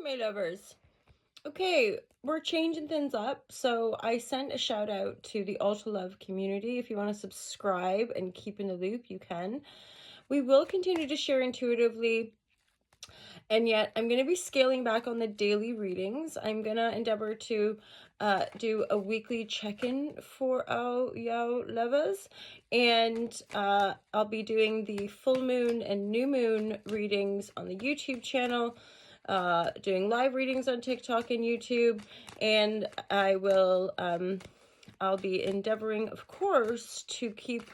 my lovers. Okay, we're changing things up. So I sent a shout out to the Ultra Love community. If you want to subscribe and keep in the loop, you can. We will continue to share intuitively. And yet I'm going to be scaling back on the daily readings. I'm going to endeavor to do a weekly check-in for our lovers. And I'll be doing the full moon and new moon readings on the YouTube channel. Doing live readings on TikTok and YouTube, and I will I'll be endeavoring, of course, to keep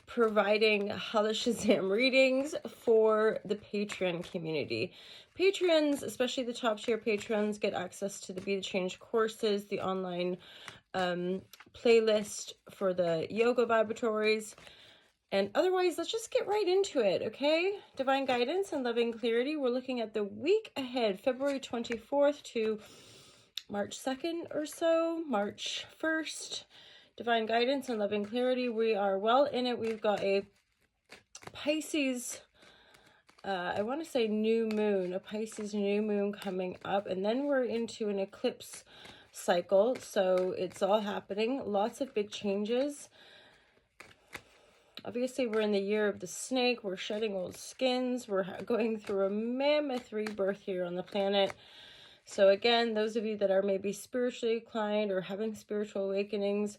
providing Halashazam readings for the Patreon community. Patrons, especially the top tier patrons, get access to the Be the Change courses, the online playlist for the yoga vibratories. And otherwise, let's just get right into it, okay? Divine guidance and loving clarity. We're looking at the week ahead, February 24th to March 2nd or so, March 1st. Divine guidance and loving clarity. We are well in it. We've got a Pisces, I want to say new moon, a Pisces new moon coming up. And then we're into an eclipse cycle. So it's all happening. Lots of big changes. Obviously, we're in the year of the snake. We're shedding old skins. We're going through a mammoth rebirth here on the planet. So again, those of you that are maybe spiritually inclined or having spiritual awakenings,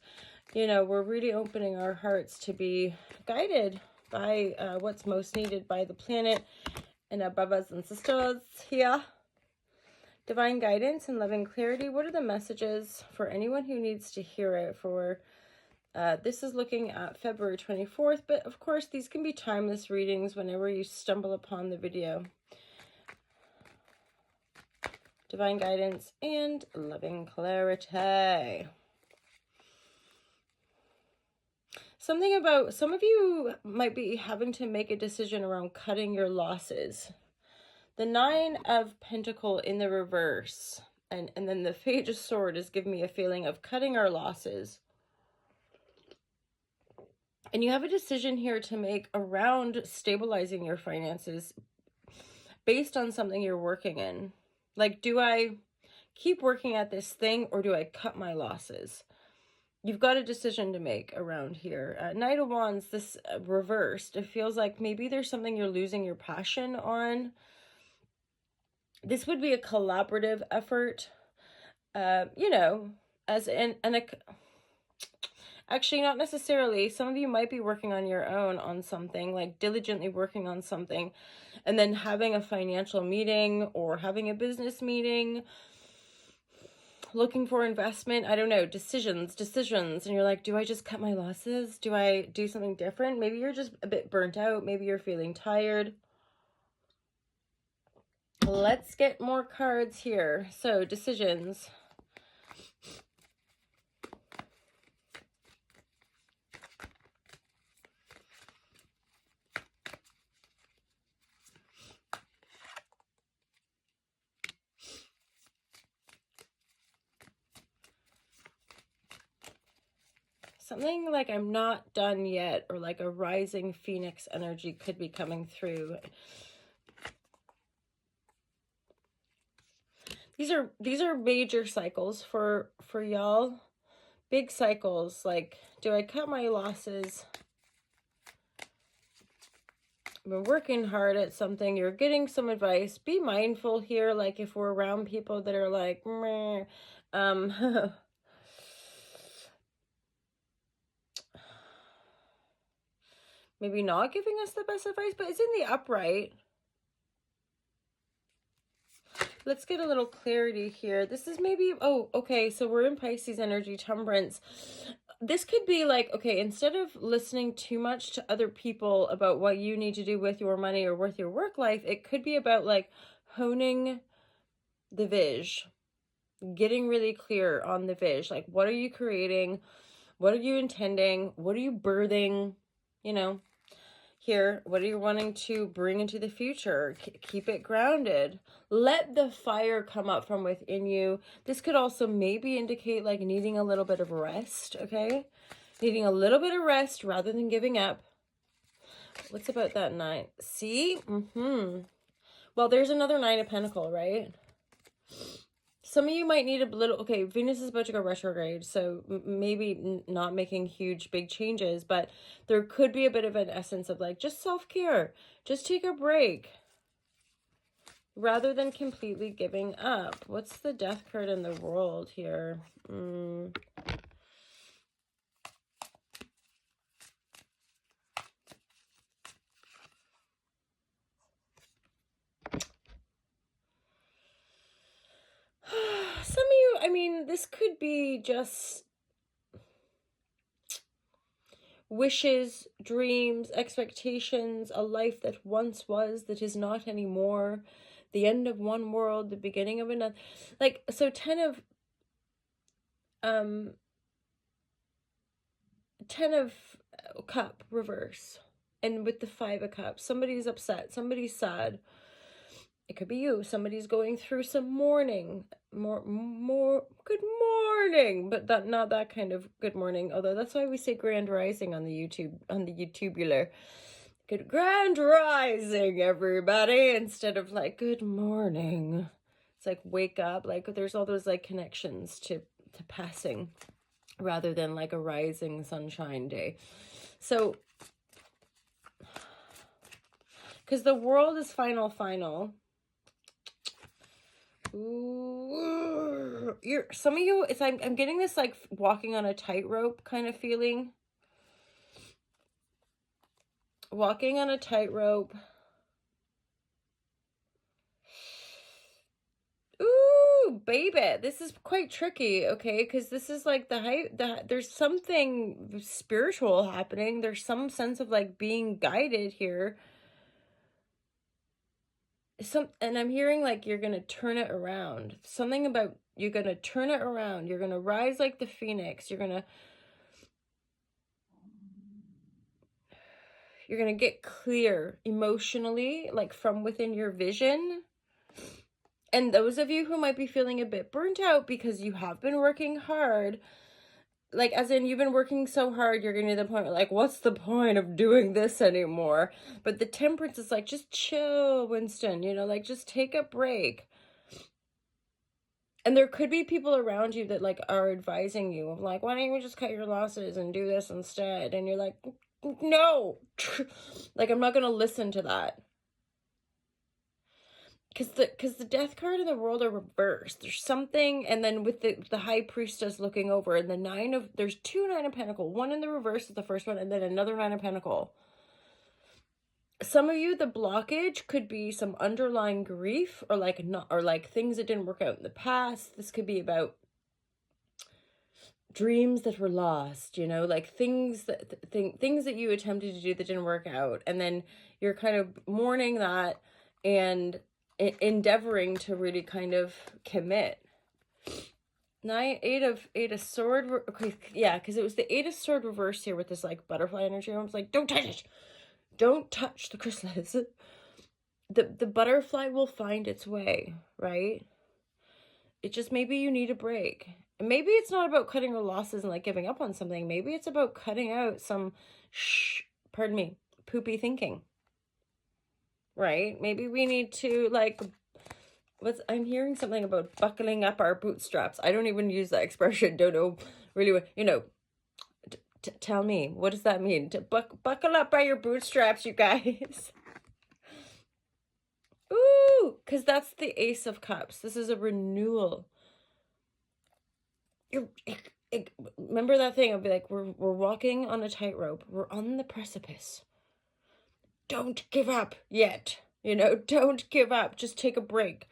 you know, we're really opening our hearts to be guided by what's most needed by the planet and our brothers and sisters here. Divine guidance and loving clarity. What are the messages for anyone who needs to hear it for... this is looking at February 24th, but of course these can be timeless readings whenever you stumble upon the video. Divine guidance and loving clarity. Something about, some of you might be having to make a decision around cutting your losses. The Nine of Pentacles in the reverse, and then the Page of Swords is giving me a feeling of cutting our losses. And you have a decision here to make around stabilizing your finances based on something you're working in. Like, do I keep working at this thing or do I cut my losses? You've got a decision to make around here. Knight of Wands, this reversed. It feels like maybe there's something you're losing your passion on. This would be a collaborative effort. You know, as actually, not necessarily. Some of you might be working on your own on something, like diligently working on something, and then having a financial meeting or having a business meeting, looking for investment. I don't know, decisions. And you're like, do I just cut my losses? Do I do something different? Maybe you're just a bit burnt out. Maybe you're feeling tired. Let's get more cards here. So, decisions. Something like I'm not done yet, or like a rising phoenix energy could be coming through. These are major cycles for y'all. Big cycles. Like, do I cut my losses? I've been working hard at something. You're getting some advice. Be mindful here. Like, if we're around people that are like, meh, maybe not giving us the best advice, but it's in the upright. Let's get a little clarity here. This is maybe, oh, okay, so we're in Pisces energy, temperance. This could be like, okay, instead of listening too much to other people about what you need to do with your money or with your work life, it could be about like honing the vision, getting really clear on the vision. Like, what are you creating? What are you intending? What are you birthing? You know, here, what are you wanting to bring into the future? Keep it grounded. Let the fire come up from within you. This could also maybe indicate like needing a little bit of rest, okay? Needing a little bit of rest rather than giving up. What's about that 9? See? Well, there's another Nine of Pentacles, right? Some of you might need a little, okay, Venus is about to go retrograde, so maybe not making huge, big changes, but there could be a bit of an essence of like, just self-care, just take a break, rather than completely giving up. What's the Death card in the world here? Some of you, I mean, this could be just wishes, dreams, expectations, a life that once was, that is not anymore, the end of one world, the beginning of another. Like, so 10 of cup reverse, and with the 5 of cups, somebody's upset, somebody's sad. It could be you. Somebody's going through some mourning. More good morning, but not that kind of good morning. Although that's why we say grand rising on the YouTubular. Good grand rising, everybody, instead of like good morning. It's like wake up. Like there's all those like connections to passing, rather than like a rising sunshine day. So, because the world is final. Ooh, some of you, it's I'm getting this like walking on a tightrope kind of feeling. Walking on a tightrope. Ooh, baby, this is quite tricky, okay? Because this is like there's something spiritual happening. There's some sense of like being guided here. And I'm hearing like you're gonna turn it around. Something about you're gonna turn it around. You're gonna rise like the phoenix. You're gonna get clear emotionally, like from within your vision. And those of you who might be feeling a bit burnt out because you have been working hard, like as in you've been working so hard, you're getting to the point where like, what's the point of doing this anymore? But the Temperance is like, just chill, Winston, you know, like just take a break. And there could be people around you that like are advising you of like, why don't you just cut your losses and do this instead? And you're like, no, like I'm not going to listen to that. Because the Death card and the World are reversed. There's something, and then with the High Priestess looking over, and there's 2 Nine of Pentacles. One in the reverse is the first one, and then another Nine of Pentacles. Some of you, the blockage could be some underlying grief, or like things that didn't work out in the past. This could be about dreams that were lost, you know, like things that you attempted to do that didn't work out, and then you're kind of mourning that and endeavoring to really kind of commit. Eight of sword. Okay, yeah, because it was the 8 of sword reversed here with this like butterfly energy. I was like, don't touch it. Don't touch the chrysalis. The butterfly will find its way, right? It just, maybe you need a break. And maybe it's not about cutting your losses and like giving up on something. Maybe it's about cutting out some poopy thinking. Right? Maybe we need to like, I'm hearing something about buckling up our bootstraps. I don't even use that expression. Don't know really what, you know, tell me, what does that mean? To buckle up by your bootstraps, you guys. Ooh, because that's the Ace of Cups. This is a renewal. Remember that thing? I'll be like, we're walking on a tightrope. We're on the precipice. Don't give up yet. You know, don't give up. Just take a break.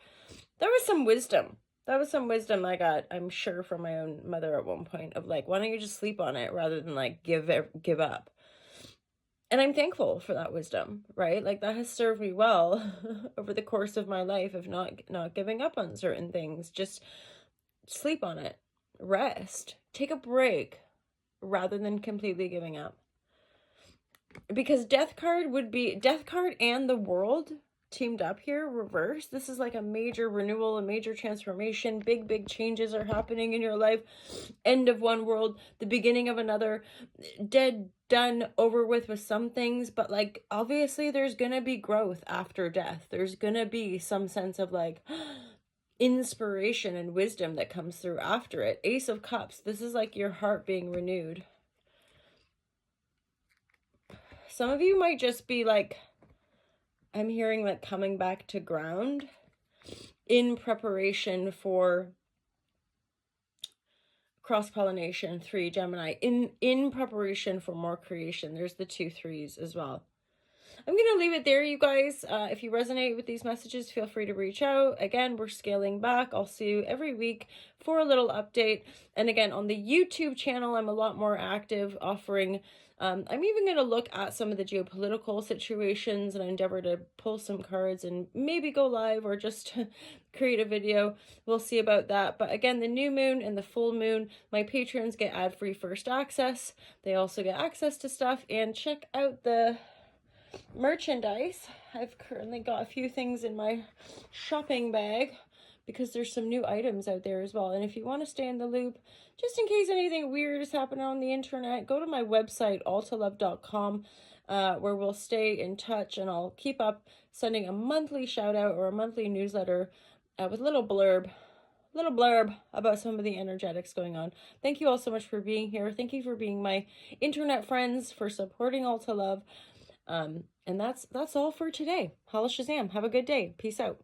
That was some wisdom. That was some wisdom I got, I'm sure, from my own mother at one point of like, why don't you just sleep on it rather than like give up? And I'm thankful for that wisdom, right? Like that has served me well over the course of my life of not giving up on certain things. Just sleep on it. Rest. Take a break rather than completely giving up. Because Death card and the World teamed up here, reverse. This is like a major renewal, a major transformation. Big changes are happening in your life. End of one world, the beginning of another. Dead, done, over with some things, but like obviously there's gonna be growth after death. There's gonna be some sense of like inspiration and wisdom that comes through after it. Ace of Cups, this is like your heart being renewed. Some of you might just be like, I'm hearing like coming back to ground in preparation for cross-pollination. 3, Gemini, in preparation for more creation. There's the 2 3s as well. I'm going to leave it there, you guys. If you resonate with these messages, feel free to reach out. Again, we're scaling back. I'll see you every week for a little update. And again, on the YouTube channel, I'm a lot more active, offering I'm even going to look at some of the geopolitical situations and endeavor to pull some cards and maybe go live or just create a video. We'll see about that. But again, the new moon and the full moon, my patrons get ad-free first access. They also get access to stuff. And check out the merchandise. I've currently got a few things in my shopping bag because there's some new items out there as well. And if you want to stay in the loop, just in case anything weird is happening on the internet, go to my website, altalove.com, where we'll stay in touch, and I'll keep up sending a monthly shout out or a monthly newsletter with a little blurb about some of the energetics going on. Thank you all so much for being here. Thank you for being my internet friends, for supporting Alta Love. And that's all for today. Holla Shazam. Have a good day. Peace out.